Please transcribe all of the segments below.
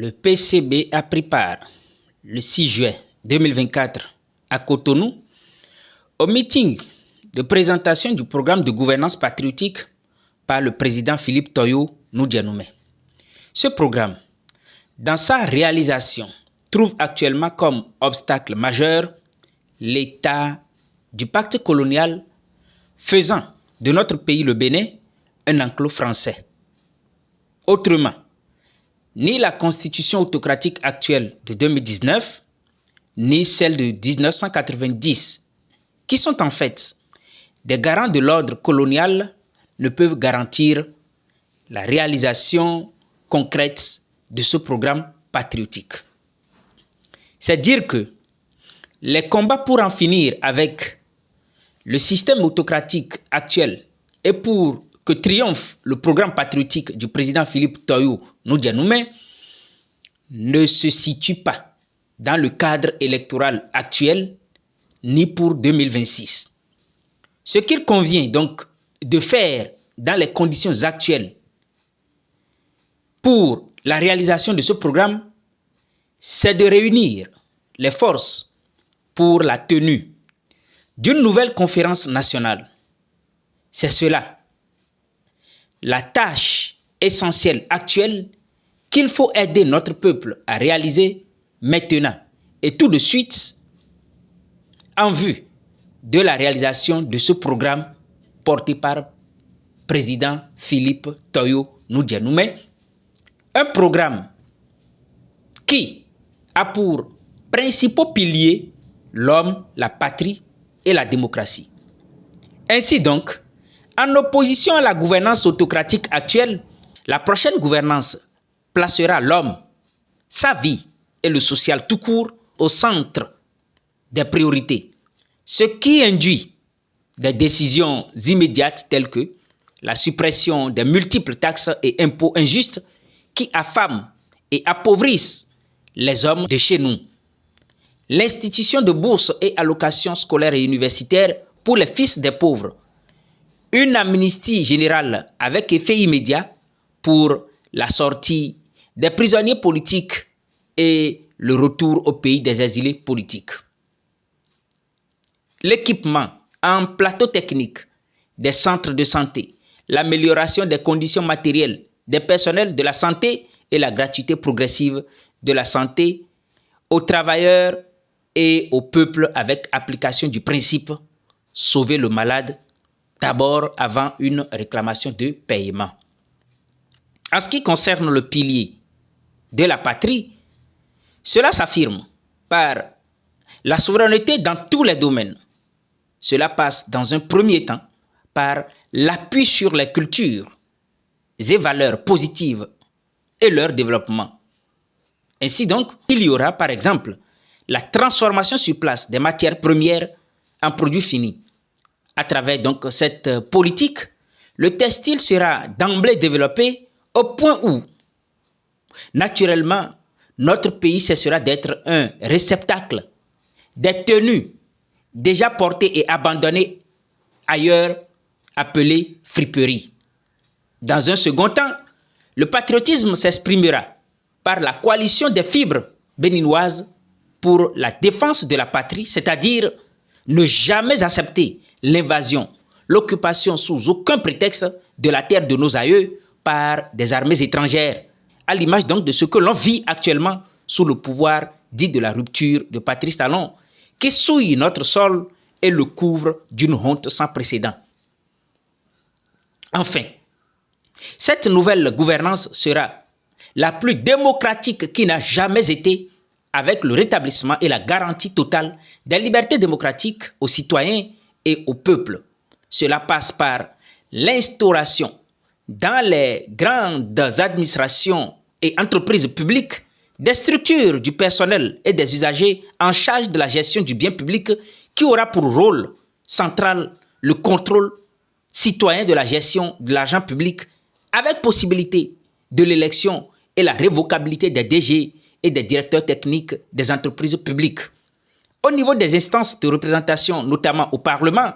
Le PCB a pris part le 6 juin 2024 à Cotonou au meeting de présentation du programme de gouvernance patriotique par le président Philippe Toyo Noudianoumé. Ce programme, dans sa réalisation, trouve actuellement comme obstacle majeur l'état du pacte colonial faisant de notre pays, le Bénin, un enclos français. Autrement, ni la constitution autocratique actuelle de 2019, ni celle de 1990, qui sont en fait des garants de l'ordre colonial, ne peuvent garantir la réalisation concrète de ce programme patriotique. C'est dire que les combats pour en finir avec le système autocratique actuel et pour que triomphe le programme patriotique du président Philippe Toyo Noudianoumé ne se situent pas dans le cadre électoral actuel ni pour 2026. Ce qu'il convient donc de faire dans les conditions actuelles pour la réalisation de ce programme, c'est de réunir les forces pour la tenue d'une nouvelle conférence nationale. C'est cela, la tâche essentielle actuelle qu'il faut aider notre peuple à réaliser maintenant et tout de suite en vue de la réalisation de ce programme porté par président Philippe Toyo Noudianoumé. Un programme qui a pour principaux piliers l'homme, la patrie et la démocratie. Ainsi donc, en opposition à la gouvernance autocratique actuelle, la prochaine gouvernance placera l'homme, sa vie et le social tout court au centre des priorités, ce qui induit des décisions immédiates telles que la suppression des multiples taxes et impôts injustes qui affament et appauvrissent les hommes de chez nous, l'institution de bourses et allocations scolaires et universitaires pour les fils des pauvres, une amnistie générale avec effet immédiat pour la sortie des prisonniers politiques et le retour au pays des exilés politiques. L'équipement en plateau technique des centres de santé, l'amélioration des conditions matérielles des personnels de la santé et la gratuité progressive de la santé aux travailleurs et au peuple avec application du principe « sauver le malade » d'abord avant une réclamation de paiement. En ce qui concerne le pilier de la patrie, cela s'affirme par la souveraineté dans tous les domaines. Cela passe dans un premier temps par l'appui sur les cultures et valeurs positives et leur développement. Ainsi donc, il y aura par exemple la transformation sur place des matières premières en produits finis. À travers donc cette politique, le textile sera d'emblée développé au point où, naturellement, notre pays cessera d'être un réceptacle des tenues déjà portées et abandonnées ailleurs, appelées friperies. Dans un second temps, le patriotisme s'exprimera par la coalition des fibres béninoises pour la défense de la patrie, c'est-à-dire ne jamais accepter l'invasion, l'occupation sous aucun prétexte de la terre de nos aïeux par des armées étrangères, à l'image donc de ce que l'on vit actuellement sous le pouvoir dit de la rupture de Patrice Talon, qui souille notre sol et le couvre d'une honte sans précédent. Enfin, cette nouvelle gouvernance sera la plus démocratique qui n'a jamais été, avec le rétablissement et la garantie totale des libertés démocratiques aux citoyens et au peuple. Cela passe par l'instauration dans les grandes administrations et entreprises publiques des structures du personnel et des usagers en charge de la gestion du bien public qui aura pour rôle central le contrôle citoyen de la gestion de l'argent public avec possibilité de l'élection et la révocabilité des DG et des directeurs techniques des entreprises publiques. Au niveau des instances de représentation, notamment au Parlement,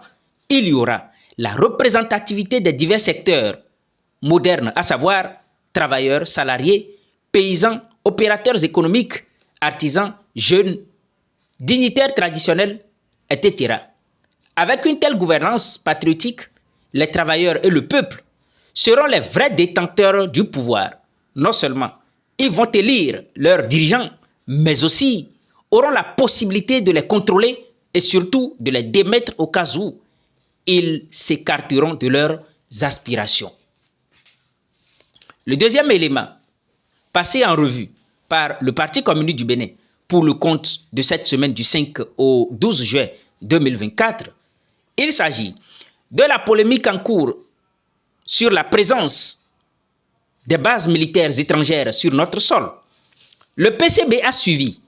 il y aura la représentativité des divers secteurs modernes, à savoir travailleurs, salariés, paysans, opérateurs économiques, artisans, jeunes, dignitaires traditionnels, etc. Avec une telle gouvernance patriotique, les travailleurs et le peuple seront les vrais détenteurs du pouvoir. Non seulement ils vont élire leurs dirigeants, mais aussi auront la possibilité de les contrôler et surtout de les démettre au cas où ils s'écarteront de leurs aspirations. Le deuxième élément, passé en revue par le Parti communiste du Bénin pour le compte de cette semaine du 5 au 12 juin 2024, il s'agit de la polémique en cours sur la présence des bases militaires étrangères sur notre sol. Le PCB a suivi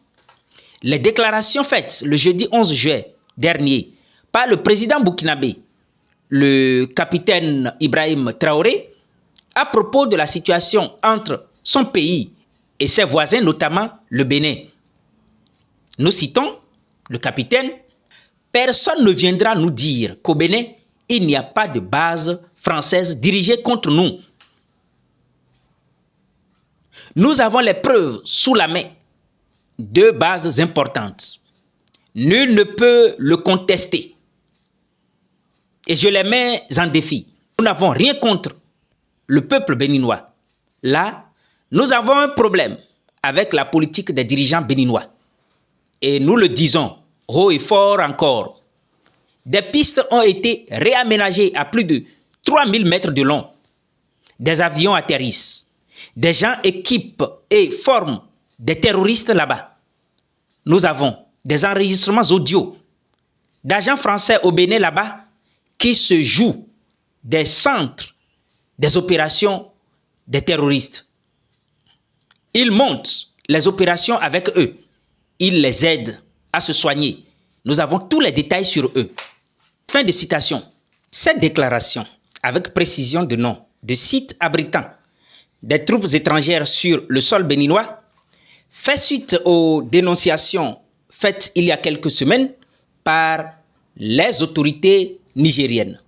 les déclarations faites le jeudi 11 juin dernier par le président burkinabé, le capitaine Ibrahim Traoré, à propos de la situation entre son pays et ses voisins, notamment le Bénin. Nous citons le capitaine: « Personne ne viendra nous dire qu'au Bénin, il n'y a pas de base française dirigée contre nous. Nous avons les preuves sous la main, deux bases importantes. Nul ne peut le contester. Et je les mets en défi. Nous n'avons rien contre le peuple béninois. Là, nous avons un problème avec la politique des dirigeants béninois. Et nous le disons haut et fort encore. Des pistes ont été réaménagées à plus de 3000 mètres de long. Des avions atterrissent. Des gens équipent et forment des terroristes là-bas. Nous avons des enregistrements audio d'agents français au Bénin là-bas qui se jouent des centres des opérations des terroristes. Ils montent les opérations avec eux. Ils les aident à se soigner. Nous avons tous les détails sur eux. » Fin de citation. Cette déclaration, avec précision de nom de sites abritant des troupes étrangères sur le sol béninois, fait suite aux dénonciations faites il y a quelques semaines par les autorités nigériennes.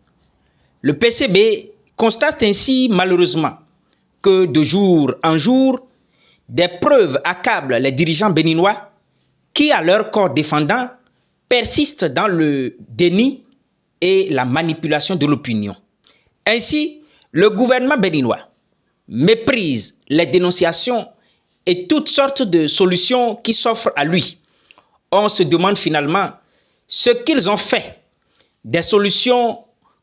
Le PCB constate ainsi malheureusement que de jour en jour, des preuves accablent les dirigeants béninois qui, à leur corps défendant, persistent dans le déni et la manipulation de l'opinion. Ainsi, le gouvernement béninois méprise les dénonciations et toutes sortes de solutions qui s'offrent à lui. On se demande finalement ce qu'ils ont fait des solutions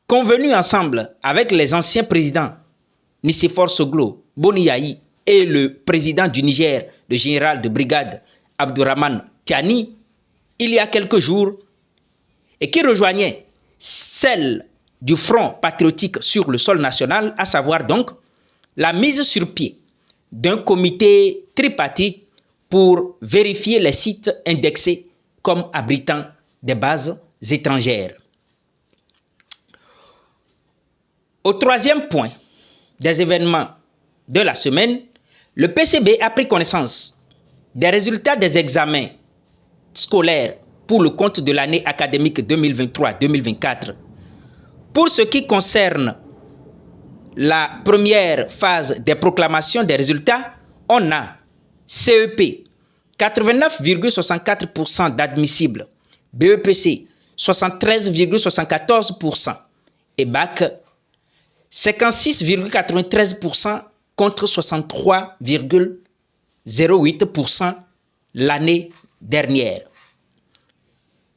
convenues ensemble avec les anciens présidents Nicéphore Soglo, Boni Yayi et le président du Niger, le général de brigade Abdourahmane Tiani, il y a quelques jours, et qui rejoignaient celle du Front patriotique sur le sol national, à savoir donc la mise sur pied d'un comité tripartite pour vérifier les sites indexés comme abritant des bases étrangères. Au troisième point des événements de la semaine, le PCB a pris connaissance des résultats des examens scolaires pour le compte de l'année académique 2023-2024. Pour ce qui concerne la première phase des proclamations des résultats, on a CEP 89,64% d'admissibles, BEPC 73,74% et BAC 56,93% contre 63,08% l'année dernière.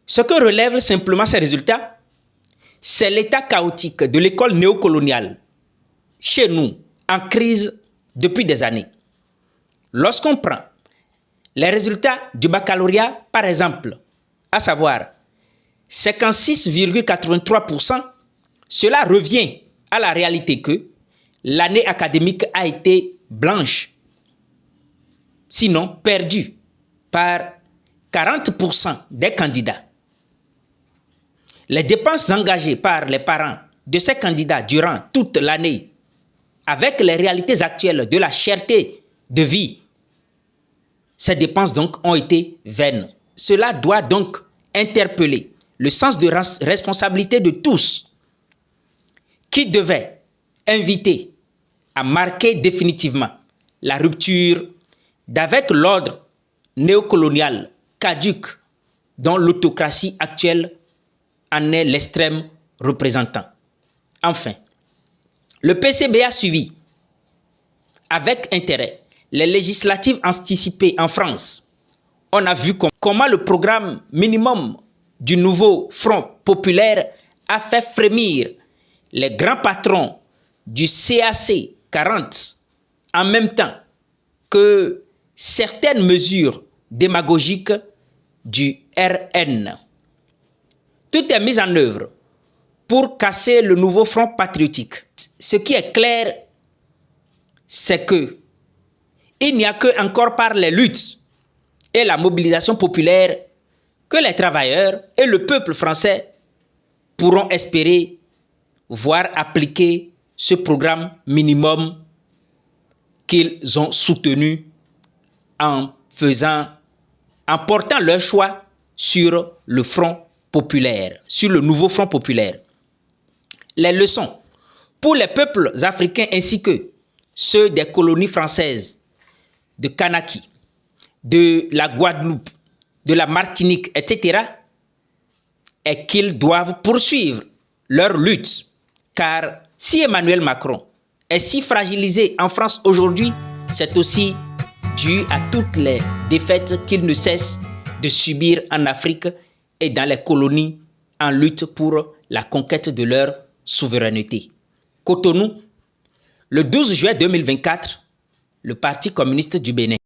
Ce que relèvent simplement ces résultats, c'est l'état chaotique de l'école néocoloniale chez nous, en crise depuis des années. Lorsqu'on prend les résultats du baccalauréat, par exemple, à savoir 56,83%, cela revient à la réalité que l'année académique a été blanche, sinon perdue, par 40% des candidats. Les dépenses engagées par les parents de ces candidats durant toute l'année, avec les réalités actuelles de la cherté de vie, ces dépenses donc ont été vaines. Cela doit donc interpeller le sens de responsabilité de tous qui devaient inviter à marquer définitivement la rupture d'avec l'ordre néocolonial caduc dont l'autocratie actuelle en est l'extrême représentant. Enfin, le PCB a suivi avec intérêt les législatives anticipées en France. On a vu comment le programme minimum du nouveau Front populaire a fait frémir les grands patrons du CAC 40 en même temps que certaines mesures démagogiques du RN. Tout est mis en œuvre pour casser le nouveau Front patriotique. Ce qui est clair, c'est que il n'y a que encore par les luttes et la mobilisation populaire que les travailleurs et le peuple français pourront espérer voir appliquer ce programme minimum qu'ils ont soutenu en portant leur choix sur le Front populaire, sur le nouveau Front populaire. Les leçons pour les peuples africains ainsi que ceux des colonies françaises de Kanaki, de la Guadeloupe, de la Martinique, etc., est qu'ils doivent poursuivre leur lutte. Car si Emmanuel Macron est si fragilisé en France aujourd'hui, c'est aussi dû à toutes les défaites qu'il ne cesse de subir en Afrique et dans les colonies en lutte pour la conquête de leur souveraineté. Cotonou, le 12 juin 2024, le Parti communiste du Bénin.